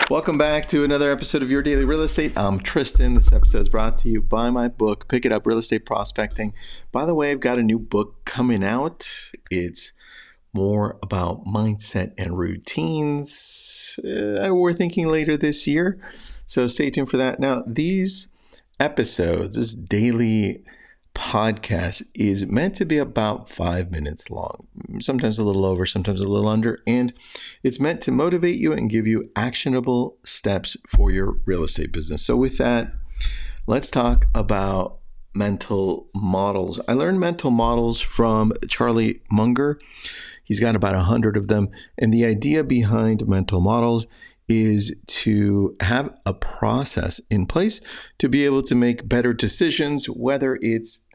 Welcome back to another episode of Your Daily Real Estate. I'm Tristan. This episode is brought to you by my book, Pick It Up, Real Estate Prospecting. By the way, I've got a new book coming out. It's more about mindset and routines. We're thinking later this year, so stay tuned for that. Now, these episodes, this daily podcast is meant to be about 5 minutes long, sometimes a little over, sometimes a little under, and it's meant to motivate you and give you actionable steps for your real estate business. So with that, let's talk about mental models. I learned mental models from Charlie Munger. He's got about 100 of them, and the idea behind mental models is to have a process in place to be able to make better decisions, whether it's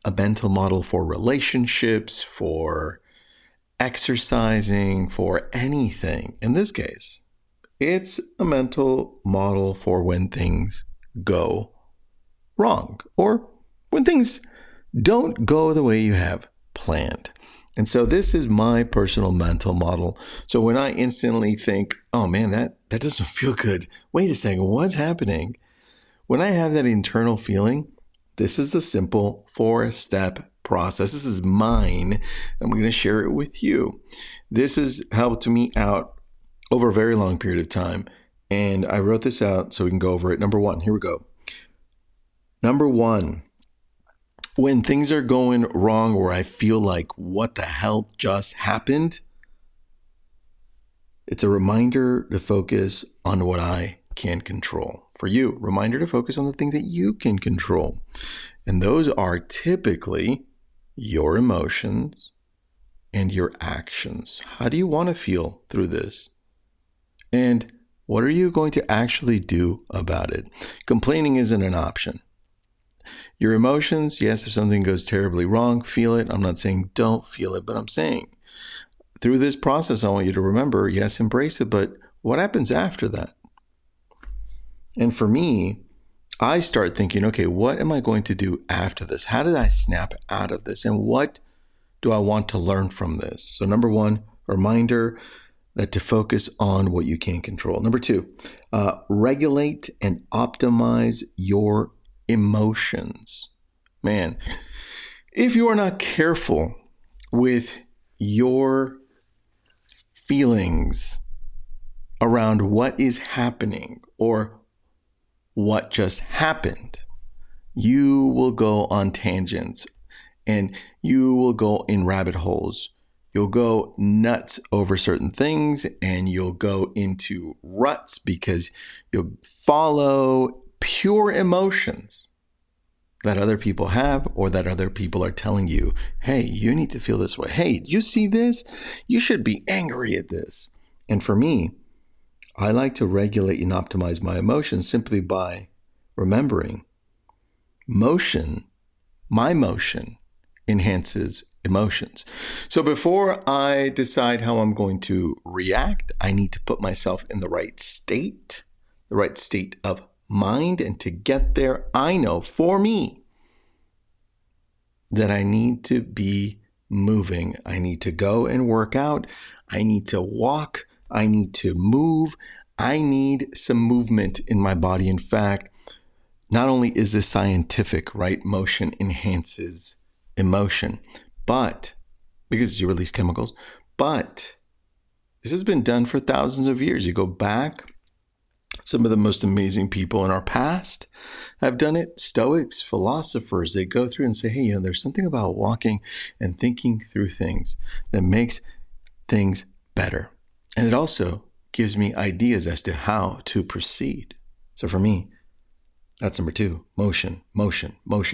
a mental model for relationships, for exercising, for anything. In this case, it's a mental model for when things go wrong or when things don't go the way you have planned. And so this is my personal mental model. So when I instantly think, oh man, that doesn't feel good. Wait a second, what's happening? When I have that internal feeling, this is the simple 4-step process. This is mine. I'm going to share it with you. This has helped me out over a very long period of time. And I wrote this out so we can go over it. Number 1, here we go. Number 1. When things are going wrong or I feel like what the hell just happened, it's a reminder to focus on what I can control. For you, reminder to focus on the things that you can control. And those are typically your emotions and your actions. How do you want to feel through this? And what are you going to actually do about it? Complaining isn't an option. Your emotions, yes, if something goes terribly wrong, feel it. I'm not saying don't feel it, but I'm saying through this process, I want you to remember, yes, embrace it, but what happens after that? And for me, I start thinking, okay, what am I going to do after this? How did I snap out of this? And what do I want to learn from this? So number 1, reminder that to focus on what you can control. Number 2, regulate and optimize your emotions. Man, if you are not careful with your feelings around what is happening or what just happened, you will go on tangents and you will go in rabbit holes. You'll go nuts over certain things and you'll go into ruts because you'll follow pure emotions that other people have or that other people are telling you, hey, you need to feel this way. Hey, you see this? You should be angry at this. And for me, I like to regulate and optimize my emotions simply by remembering my motion enhances emotions. So before I decide how I'm going to react, I need to put myself in the right state of mind. And to get there, I know for me that I need to be moving. I need to go and work out. I need to walk. I need to move. I need some movement in my body. In fact, not only is this scientific, right? Motion enhances emotion, but because you release chemicals, but this has been done for thousands of years. You go back, some of the most amazing people in our past have done it. Stoics, philosophers, they go through and say, hey, there's something about walking and thinking through things that makes things better. And it also gives me ideas as to how to proceed. So for me, that's number 2, motion.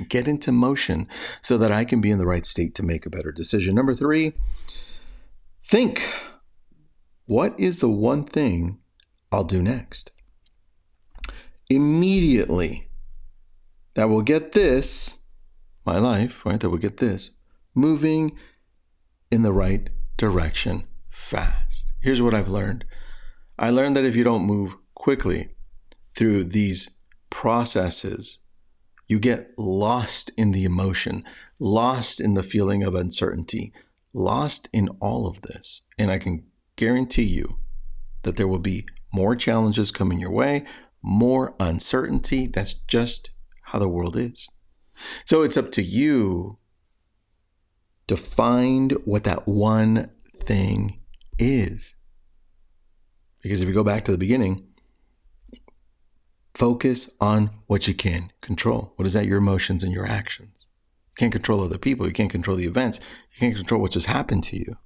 Get into motion so that I can be in the right state to make a better decision. Number 3, think. What is the one thing I'll do next? Immediately, that will get this, my life, right? That will get this moving in the right direction fast. Here's what I've learned. I learned that if you don't move quickly through these processes, you get lost in the emotion, lost in the feeling of uncertainty, lost in all of this. And I can guarantee you that there will be more challenges coming your way, more uncertainty. That's just how the world is. So it's up to you to find what that one thing is. Because if you go back to the beginning, focus on what you can control. What is that? Your emotions and your actions. You can't control other people. You can't control the events. You can't control what just happened to you.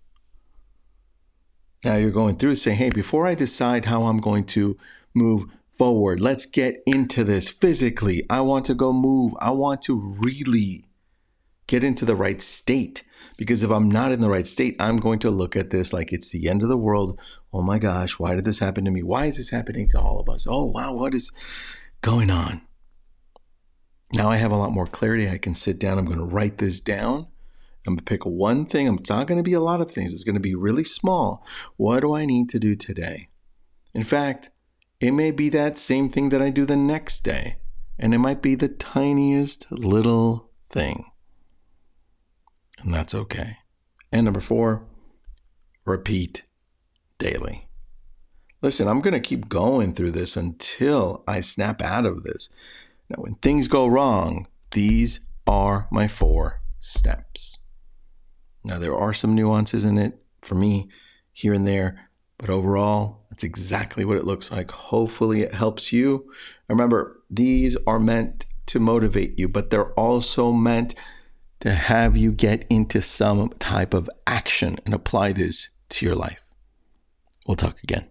Now you're going through saying, hey, before I decide how I'm going to move forward, let's get into this physically. I want to go move. I want to really get into the right state. Because if I'm not in the right state, I'm going to look at this like it's the end of the world. Oh my gosh, why did this happen to me? Why is this happening to all of us? Oh, wow, what is going on? Now I have a lot more clarity. I can sit down. I'm going to write this down. I'm going to pick one thing. It's not going to be a lot of things. It's going to be really small. What do I need to do today? In fact, it may be that same thing that I do the next day. And it might be the tiniest little thing. And that's okay. And number 4, repeat daily. Listen, I'm going to keep going through this until I snap out of this. Now, when things go wrong, these are my 4 steps. Now, there are some nuances in it for me here and there, but overall, that's exactly what it looks like. Hopefully, it helps you. Remember, these are meant to motivate you, but they're also meant to have you get into some type of action and apply this to your life. We'll talk again.